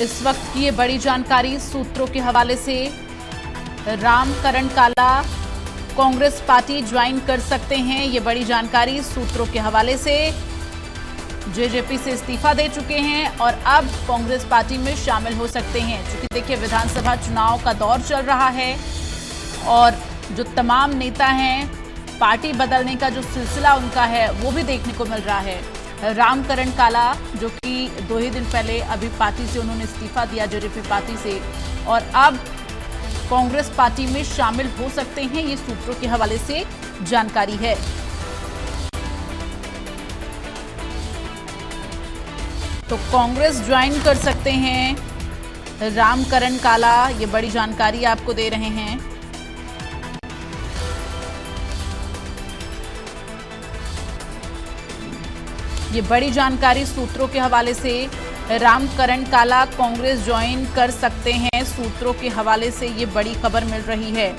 इस वक्त की ये बड़ी जानकारी सूत्रों के हवाले से। रामकरण काला कांग्रेस पार्टी ज्वाइन कर सकते हैं, ये बड़ी जानकारी सूत्रों के हवाले से। जेजेपी से इस्तीफा दे चुके हैं और अब कांग्रेस पार्टी में शामिल हो सकते हैं। क्योंकि देखिए विधानसभा चुनाव का दौर चल रहा है और जो तमाम नेता हैं पार्टी बदलने का जो सिलसिला उनका है वो भी देखने को मिल रहा है। रामकरण काला जो कि 2 ही दिन पहले अभी पार्टी से उन्होंने इस्तीफा दिया जेजेपी पार्टी से, और अब कांग्रेस पार्टी में शामिल हो सकते हैं, ये सूत्रों के हवाले से जानकारी है। तो कांग्रेस ज्वाइन कर सकते हैं रामकरण काला, ये बड़ी जानकारी आपको दे रहे हैं। ये बड़ी जानकारी सूत्रों के हवाले से। रामकरण काला कांग्रेस ज्वाइन कर सकते हैं, सूत्रों के हवाले से ये बड़ी खबर मिल रही है।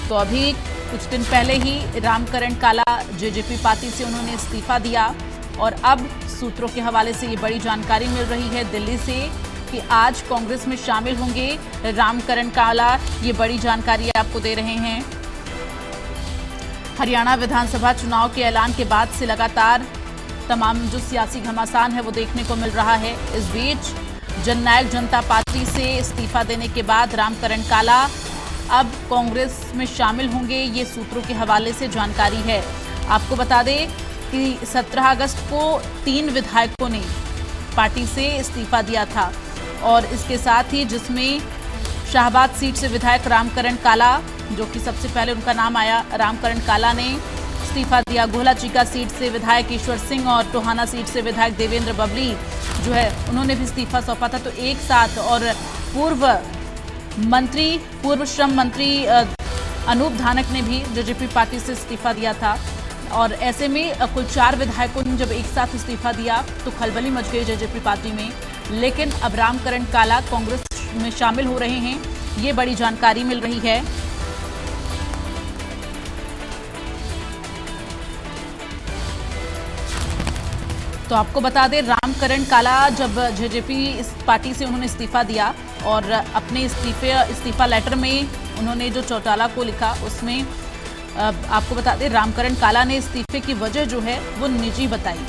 तो अभी कुछ दिन पहले ही रामकरण काला जेजेपी पार्टी से उन्होंने इस्तीफा दिया और अब सूत्रों के हवाले से ये बड़ी जानकारी मिल रही है दिल्ली से कि आज कांग्रेस में शामिल होंगे रामकरण काला। ये बड़ी जानकारी आपको दे रहे हैं। हरियाणा विधानसभा चुनाव के ऐलान के बाद से लगातार तमाम जो सियासी घमासान है वो देखने को मिल रहा है। इस बीच जननायक जनता पार्टी से इस्तीफा देने के बाद रामकरण काला अब कांग्रेस में शामिल होंगे, ये सूत्रों के हवाले से जानकारी है। आपको बता दें कि 17 अगस्त को 3 विधायकों ने पार्टी से इस्तीफा दिया था और इसके साथ ही जिसमें शाहबाद सीट से विधायक रामकरण काला, जो कि सबसे पहले उनका नाम आया, रामकरण काला ने इस्तीफा दिया। गोहला चीका सीट से विधायक ईश्वर सिंह और टोहाना सीट से विधायक देवेंद्र बबली जो है उन्होंने भी इस्तीफा सौंपा था। तो एक साथ, और पूर्व श्रम मंत्री अनूप धानक ने भी जेजेपी पार्टी से इस्तीफा दिया था और ऐसे में कुल 4 विधायकों ने जब एक साथ इस्तीफा दिया तो खलबली मच गई जेजेपी पार्टी में। लेकिन अब रामकरण काला कांग्रेस में शामिल हो रहे हैं, ये बड़ी जानकारी मिल रही है। तो आपको बता दें रामकरण काला जब जेजेपी इस पार्टी से उन्होंने इस्तीफा दिया और अपने इस्तीफा लेटर में उन्होंने जो चौटाला को लिखा उसमें आपको बता दें रामकरण काला ने इस्तीफे की वजह जो है वो निजी बताई।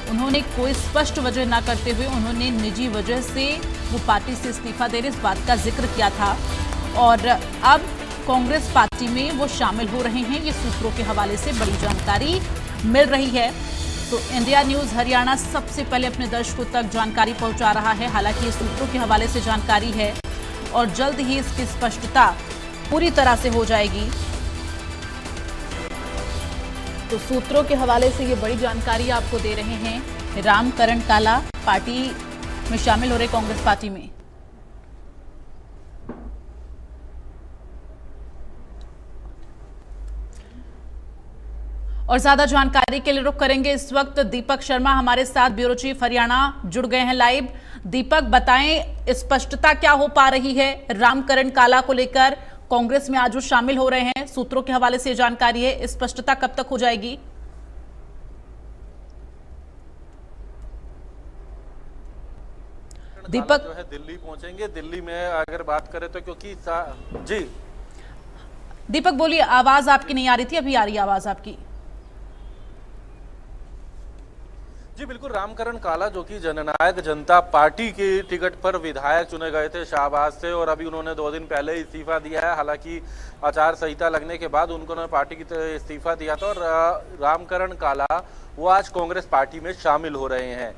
उन्होंने कोई स्पष्ट वजह ना करते हुए उन्होंने निजी वजह से वो पार्टी से इस्तीफा दे रहे इस बात का जिक्र किया था और अब कांग्रेस पार्टी में वो शामिल हो रहे हैं, ये सूत्रों के हवाले से बड़ी जानकारी मिल रही है। तो इंडिया न्यूज़ हरियाणा सबसे पहले अपने दर्शकों तक जानकारी पहुंचा रहा है। हालांकि ये सूत्रों के हवाले से जानकारी है और जल्द ही इसकी स्पष्टता पूरी तरह से हो जाएगी। तो सूत्रों के हवाले से ये बड़ी जानकारी आपको दे रहे हैं। रामकरण काला पार्टी में शामिल हो रहे कांग्रेस पार्टी में। और ज्यादा जानकारी के लिए रुख करेंगे इस वक्त दीपक शर्मा हमारे साथ, ब्यूरो चीफ हरियाणा जुड़ गए हैं लाइव। दीपक बताएं स्पष्टता क्या हो पा रही है रामकरण काला को लेकर, कांग्रेस में आज वो शामिल हो रहे हैं, सूत्रों के हवाले से जानकारी है, स्पष्टता कब तक हो जाएगी? दीपक जो है दिल्ली पहुंचेंगे। दिल्ली में अगर बात करें तो क्योंकि जी दीपक बोलिए, आवाज आपकी नहीं आ रही थी, अभी आ रही है आवाज आपकी। जी बिल्कुल, रामकरण काला जो कि जननायक जनता पार्टी की टिकट पर विधायक चुने गए थे शाहबाद से और अभी उन्होंने 2 दिन पहले इस्तीफा दिया है। हालांकि आचार संहिता लगने के बाद उन्होंने पार्टी की इस्तीफा दिया था और रामकरण काला वो आज कांग्रेस पार्टी में शामिल हो रहे हैं।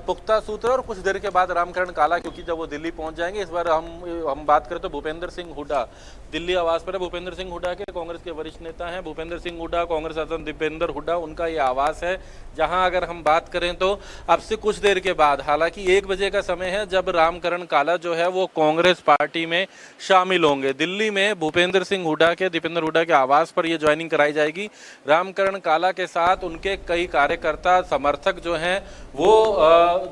पुख्ता सूत्र और कुछ देर के बाद रामकरण काला, क्योंकि जब वो दिल्ली पहुंच जाएंगे, इस बार हम बात करें तो भूपेंद्र सिंह हुड्डा दिल्ली आवास पर है। भूपेंद्र सिंह हुड्डा के कांग्रेस के वरिष्ठ नेता हैं भूपेंद्र सिंह हुड्डा, कांग्रेस अध्यक्ष दीपेंद्र हुड्डा, उनका ये आवास है जहां अगर हम बात करें तो अब से कुछ देर के बाद, हालांकि 1 बजे का समय है जब रामकरण काला जो है वो कांग्रेस पार्टी में शामिल होंगे। दिल्ली में भूपेंद्र सिंह हुड्डा के, दीपेंद्र हुड्डा के आवास पर ये ज्वाइनिंग कराई जाएगी। रामकरण काला के साथ उनके कई कार्यकर्ता समर्थक जो हैं वो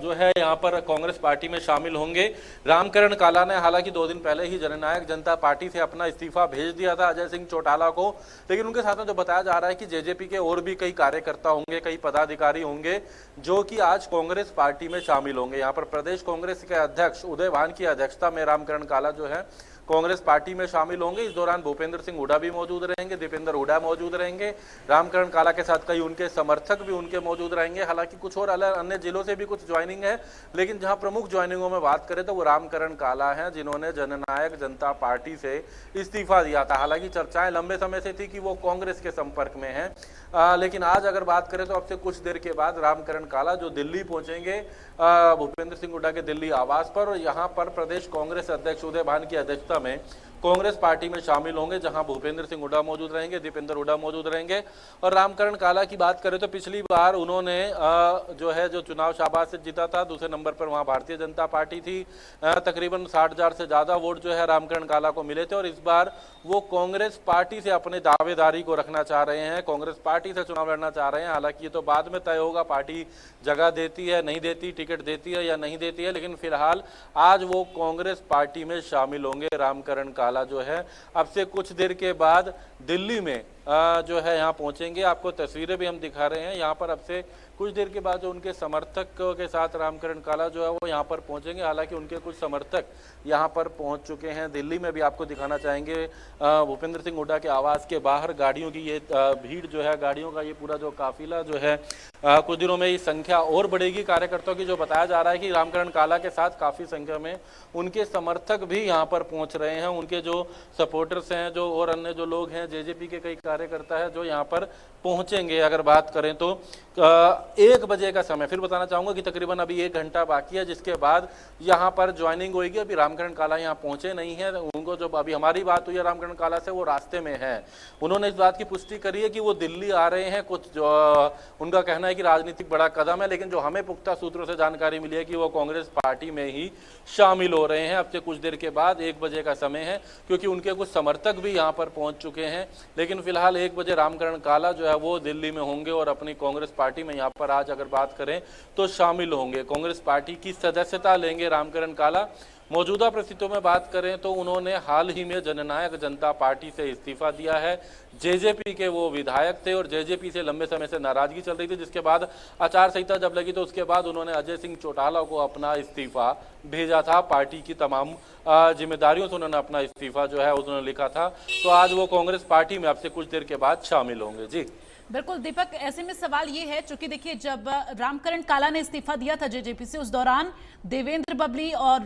जो है यहाँ पर कांग्रेस पार्टी में शामिल होंगे। रामकरण काला ने हालांकि 2 दिन पहले ही जननायक जनता पार्टी से अपना इस्तीफा भेज दिया था अजय सिंह चौटाला को, लेकिन उनके साथ में जो बताया जा रहा है कि जेजेपी के और भी कई कार्यकर्ता होंगे, कई पदाधिकारी होंगे जो कि आज कांग्रेस पार्टी में शामिल होंगे। यहाँ पर प्रदेश कांग्रेस के अध्यक्ष उदय भान की अध्यक्षता में रामकरण काला जो है कांग्रेस पार्टी में शामिल होंगे। इस दौरान भूपेंद्र सिंह हुड्डा भी मौजूद रहेंगे, दीपेंद्र हुड्डा मौजूद रहेंगे, रामकरण काला के साथ कई उनके समर्थक भी उनके मौजूद रहेंगे। हालांकि कुछ और अलग अन्य जिलों से भी कुछ ज्वाइनिंग है, लेकिन जहां प्रमुख ज्वाइनिंगों में बात करें तो वो रामकरण काला हैं जिन्होंने जननायक जनता पार्टी से इस्तीफा दिया था। हालांकि चर्चाएं लंबे समय से थी कि वो कांग्रेस के संपर्क में हैं, लेकिन आज अगर बात करें तो अब से कुछ देर के बाद रामकरण काला जो दिल्ली पहुंचेंगे भूपेंद्र सिंह हुड्डा के दिल्ली आवास पर, और यहाँ पर प्रदेश कांग्रेस अध्यक्ष उदय भान की अध्यक्षता में कांग्रेस पार्टी में शामिल होंगे, जहां भूपेंद्र सिंह हुड्डा मौजूद रहेंगे, दीपेंद्र हुड्डा मौजूद रहेंगे। और रामकरण काला की बात करें तो पिछली बार उन्होंने जो चुनाव शाहबाद से जीता था, दूसरे नंबर पर वहां भारतीय जनता पार्टी थी। तकरीबन 60,000 से ज्यादा वोट जो है रामकरण काला को मिले थे, और इस बार वो कांग्रेस पार्टी से अपने दावेदारी को रखना चाह रहे हैं, कांग्रेस पार्टी से चुनाव लड़ना चाह रहे हैं। हालांकि ये तो बाद में तय होगा, पार्टी जगह देती है नहीं देती, टिकट देती है या नहीं देती है, लेकिन फिलहाल आज वो कांग्रेस पार्टी में शामिल होंगे। रामकरण काला जो है अब से कुछ देर के बाद दिल्ली में जो है यहाँ पहुंचेंगे। आपको तस्वीरें भी हम दिखा रहे हैं। यहाँ पर अब से कुछ देर के बाद जो उनके समर्थक के साथ रामकरण काला जो है वो यहाँ पर पहुंचेंगे। हालांकि उनके कुछ समर्थक यहाँ पर पहुंच चुके हैं। दिल्ली में भी आपको दिखाना चाहेंगे भूपेंद्र सिंह हुड्डा के आवास के बाहर गाड़ियों की ये भीड़ जो है, गाड़ियों का ये पूरा जो काफिला जो है कुछ दिनों में ये संख्या और बढ़ेगी कार्यकर्ताओं की। जो बताया जा रहा है कि रामकरण काला के साथ काफी संख्या में उनके समर्थक भी यहाँ पर पहुंच रहे हैं। उनके जो सपोर्टर्स हैं, जो और अन्य जो लोग हैं, जेजेपी के कई कार्यकर्ता है जो यहाँ पर पहुंचेंगे। अगर बात करें तो 1 बजे का समय, फिर बताना चाहूंगा कि तकरीबन अभी 1 घंटा बाकी है, जिसके बाद यहाँ पर ज्वाइनिंग होगी। अभी रामकरण काला यहाँ पहुंचे नहीं है। उनको जो अभी हमारी बात हुई है रामकरण काला से, वो रास्ते में है। उन्होंने इस बात की पुष्टि करी है कि वो दिल्ली आ रहे हैं। कुछ जो उनका कहना है कि राजनीतिक बड़ा कदम है, लेकिन जो हमें पुख्ता सूत्रों से जानकारी मिली है कि वो कांग्रेस पार्टी में ही शामिल हो रहे हैं। अब से कुछ देर के बाद 1 बजे का समय है, क्योंकि उनके कुछ समर्थक भी यहाँ पर पहुंच चुके हैं। लेकिन फिलहाल 1 बजे रामकरण काला जो है वो दिल्ली में होंगे और अपनी कांग्रेस पार्टी में यहाँ पर आज अगर बात करें तो शामिल होंगे। कांग्रेस पार्टी की सदस्यता लेंगे रामकरण काला। मौजूदा परिस्थितियों में बात करें तो उन्होंने हाल ही में जननायक जनता पार्टी से इस्तीफा दिया है। जेजेपी के वो विधायक थे और जेजेपी से लंबे समय से नाराजगी चल रही थी, जिसके बाद आचार संहिता जब लगी तो उसके बाद उन्होंने अजय सिंह चौटाला को अपना इस्तीफा भेजा था। पार्टी की तमाम जिम्मेदारियों से उन्होंने अपना इस्तीफा जो है उन्होंने लिखा था। तो आज वो कांग्रेस पार्टी में अब से कुछ देर के बाद शामिल होंगे। जी बिल्कुल दीपक, ऐसे में सवाल ये है, चूंकि देखिए जब रामकरण काला ने इस्तीफा दिया था जेजेपी से, उस दौरान देवेंद्र बबली और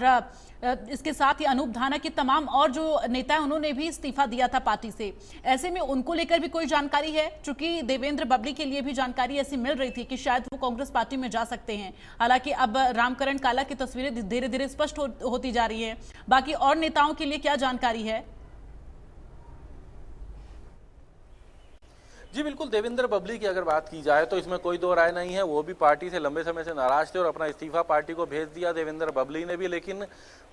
इसके साथ ही अनूप धाना के तमाम और जो नेता हैं उन्होंने भी इस्तीफा दिया था पार्टी से। ऐसे में उनको लेकर भी कोई जानकारी है? चूंकि देवेंद्र बबली के लिए भी जानकारी ऐसी मिल रही थी कि शायद वो कांग्रेस पार्टी में जा सकते हैं। हालांकि अब रामकरण काला की तस्वीरें धीरे धीरे स्पष्ट होती जा रही है। बाकी और नेताओं के लिए क्या जानकारी है? जी बिल्कुल, देवेंद्र बबली की अगर बात की जाए तो इसमें कोई दो राय नहीं है। वो भी पार्टी से लंबे समय से नाराज थे और अपना इस्तीफा पार्टी को भेज दिया देवेंद्र बबली ने भी। लेकिन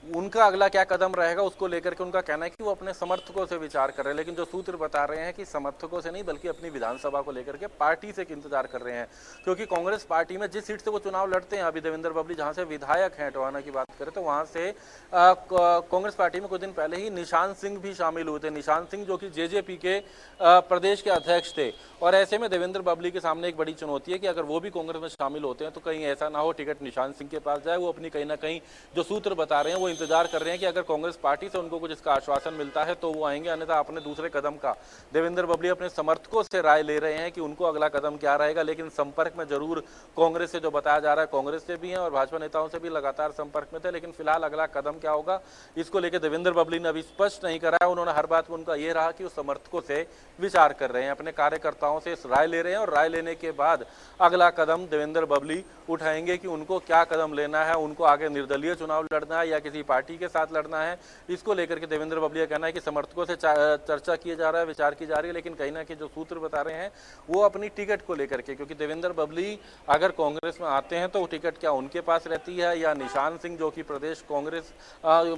उनका अगला क्या कदम रहेगा उसको लेकर के उनका कहना है कि वो अपने समर्थकों से विचार कर रहे हैं। लेकिन जो सूत्र बता रहे हैं कि समर्थकों से नहीं बल्कि अपनी विधानसभा को लेकर के पार्टी से इंतजार कर रहे हैं, क्योंकि कांग्रेस पार्टी में जिस सीट से वो चुनाव लड़ते हैं, अभी देवेंद्र बबली जहां से विधायक हैं टोहाना की बात करें तो वहां से कांग्रेस पार्टी में कुछ दिन पहले ही निशान सिंह भी शामिल हुए थे। निशान सिंह जो कि जेजेपी के प्रदेश के अध्यक्ष थे। और ऐसे में देवेंद्र बबली के सामने एक बड़ी चुनौती है कि अगर वो भी कांग्रेस में शामिल होते हैं तो कहीं ऐसा ना हो टिकट निशान सिंह के पास जाए। वो अपनी कहीं ना कहीं जो सूत्र बता रहे हैं वो इंतजार कर रहे हैं कि अगर कांग्रेस पार्टी से उनको कुछ इसका आश्वासन मिलता है तो वो आएंगे, अन्यथा अपने दूसरे कदम का देवेंद्र बबली अपने समर्थकों से राय ले रहे हैं कि उनको अगला कदम क्या रहेगा। लेकिन संपर्क में जरूर कांग्रेस से जो बताया जा रहा है, कांग्रेस से भी हैं और भाजपा नेताओं से भी लगातार संपर्क में थे। लेकिन फिलहाल अगला कदम क्या होगा इसको लेकर देवेंद्र बबली ने अभी स्पष्ट नहीं करा है। उन्होंने हर बात में उनका यह रहा कि वो समर्थकों से विचार कर रहे हैं, अपने कार्यकर्ताओं से राय ले रहे हैं और राय लेने के बाद अगला कदम देवेंद्र बबली उठाएंगे कि उनको क्या कदम लेना है, उनको आगे निर्दलीय चुनाव लड़ना है या किसी पार्टी के साथ लड़ना है। इसको लेकर के देवेंद्र बबली का कहना है कि समर्थकों से चर्चा किया जा रहा है, विचार की जा रही है। लेकिन कहीं ना कहीं जो सूत्र बता रहे हैं वो अपनी टिकट को लेकर के, क्योंकि देवेंद्र बबली अगर कांग्रेस में आते हैं तो टिकट क्या उनके पास रहती है या निशान सिंह जो कि प्रदेश कांग्रेस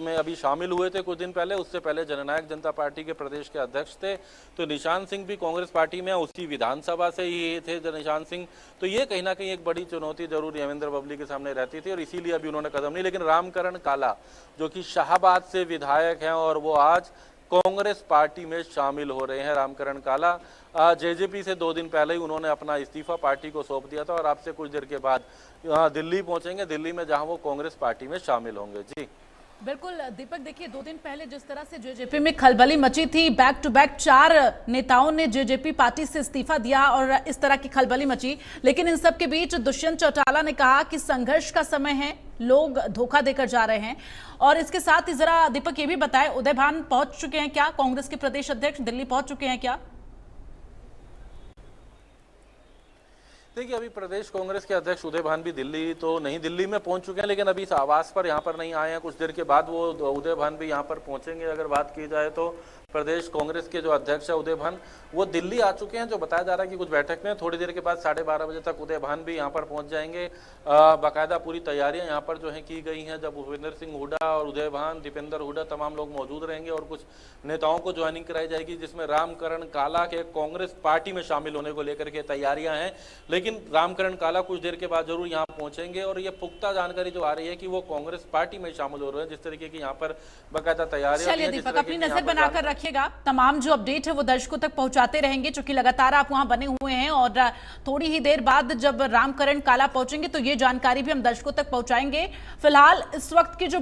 में अभी शामिल हुए थे कुछ दिन पहले, उससे पहले जननायक जनता पार्टी के प्रदेश के अध्यक्ष थे, तो निशान सिंह भी कांग्रेस पार्टी में उसी विधानसभा से ही थे निशान सिंह, तो ये कहीं ना कहीं एक बड़ी चुनौती जरूर यमविंदर बबली के सामने रहती थी और इसीलिए अभी उन्होंने कदम नहीं। लेकिन रामकरण काला जो कि शाहबाद से विधायक हैं और वो आज कांग्रेस पार्टी में शामिल हो रहे हैं। रामकरण काला जेजेपी से 2 दिन पहले ही उन्होंने अपना इस्तीफा पार्टी को सौंप दिया था और आपसे कुछ देर के बाद दिल्ली पहुंचेंगे, दिल्ली में जहां वो कांग्रेस पार्टी में शामिल होंगे। जी बिल्कुल दीपक, देखिए 2 दिन पहले जिस तरह से जेजेपी में खलबली मची थी, बैक टू बैक 4 नेताओं ने जेजेपी पार्टी से इस्तीफा दिया और इस तरह की खलबली मची। लेकिन इन सब के बीच दुष्यंत चौटाला ने कहा कि संघर्ष का समय है, लोग धोखा देकर जा रहे हैं। और इसके साथ ही जरा दीपक ये भी बताएं, उदय भान पहुंच चुके हैं क्या? कांग्रेस के प्रदेश अध्यक्ष दिल्ली पहुंच चुके हैं क्या? देखिए, अभी प्रदेश कांग्रेस के अध्यक्ष उदय भान भी दिल्ली तो नहीं, दिल्ली में पहुंच चुके हैं, लेकिन अभी इस आवास पर यहाँ पर नहीं आए हैं। कुछ देर के बाद वो उदय भान भी यहाँ पर पहुंचेंगे। अगर बात की जाए तो प्रदेश कांग्रेस के जो अध्यक्ष है उदय भान, वो दिल्ली आ चुके हैं। जो बताया जा रहा है कि कुछ बैठक में थोड़ी देर के बाद 12:30 बजे तक उदय भान भी यहाँ पर पहुंच जाएंगे। बाकायदा पूरी तैयारियां यहाँ पर जो है की गई हैं। जब भूपेंद्र सिंह हुड्डा और उदय भान, दीपेंद्र हुड्डा तमाम लोग मौजूद रहेंगे और कुछ नेताओं को ज्वाइनिंग कराई जाएगी, जिसमें रामकरण काला के कांग्रेस पार्टी में शामिल होने को लेकर के तैयारियां हैं। लेकिन रामकरण काला कुछ देर के बाद जरूर यहाँ पहुंचेंगे और ये पुख्ता जानकारी जो आ रही है कि वो कांग्रेस पार्टी में शामिल हो रहे हैं। जिस तरीके की यहाँ पर बाकायदा तैयारियां, चलिए दीपक, अपनी नजर बनाकर रखिएगा, तमाम जो अपडेट है वो दर्शकों तक पहुंचाते रहेंगे, क्योंकि लगातार आप वहां बने हुए हैं। और थोड़ी ही देर बाद जब रामकरण काला पहुंचेंगे तो ये जानकारी भी हम दर्शकों तक पहुंचाएंगे। फिलहाल इस वक्त की जो